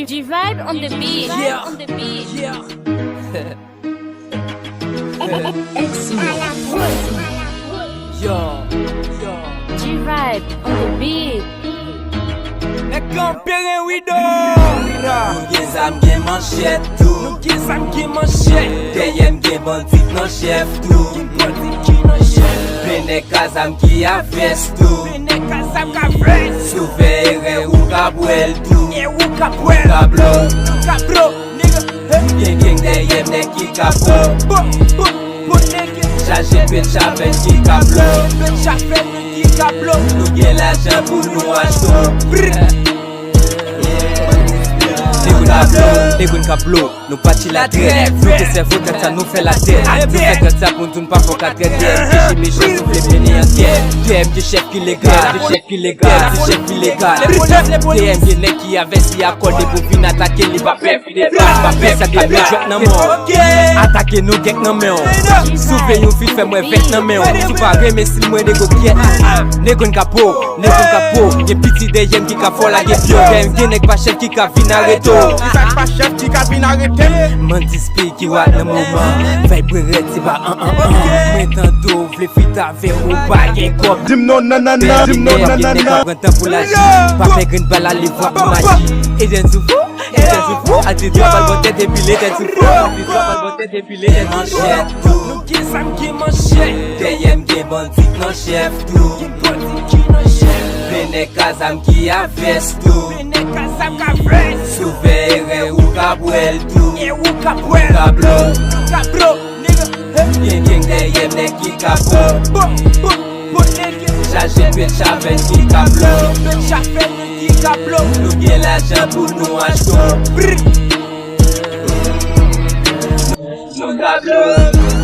G-Vibe on the beat. Yeah. On the beat. Yeah. Yo, yo. G-Vibe on the beat. E kampere wido. Nou gen zam gen manchet tou. Nou gen zam gen manchet. Deyem gen bandit nan chef tou. Gen bandit ki nan chef. Bene kazam ki a vest tou. Bene kazam ka vest. Souvere ou ka bwel tou. E ou ka bwel. Ka blo. Ka blo. Nigga. Gen deyem ne ki ka blo. Bo nigga. Chaje pen chapen ki ka blo. Pen chapen ki ka blo. Nou gen l'ajan pou nou achto. Negoun ka blow, nou pati la dred. Nou ke servo kat sa nou fe la tête. Nou fe kat sa pou nou pa fok a tret. DMG me jen souple peni an tête. DMG chef ki legal, chef ki legal, chef ki legal. DMG nek ki ave si akorde pou fin atake li pa pe fi de bal. Pa pe sa ka me drop nan moun. Atake nou gek nan men on. Souve yon fit fe mwen vet nan men on. Si pa reme sil mwen nego kiet. Negoun ka po, negoun ka po. Ye piti de yen ki ka fola ge pyo. DMG nek pa chef ki ka fin areto. Pas chef qui cabine arrêté. Mandi spey ki wak nan mouman. Vibreret se ba Mwen tando vle fita ve ou bagen kop. Dim non nanana, dim non nanana. Prentan pou la ji. Pa fe gren bala li vwa pou maji. Eden soufou, adi dwa bal bote depile den soufou. Adi dwa bal bote depile den manchet tou. Nou gen sam gen manchet. Deyem gen bandit nan chef tou. Gen bandit ki nan chef. Bene kazam ki a vest tou. Bene kazam ka vest. Souvere ou ka bwel tou. E ou ka bwel. Ka blo. Ka blo, nigga. Gen deyem ne ki ka blo. Bo nigga. Chaje pen chapen ki ka blo. Pen chapen ki ka blo. Nou gen l'ajan pou nou achto. Nou ka blo.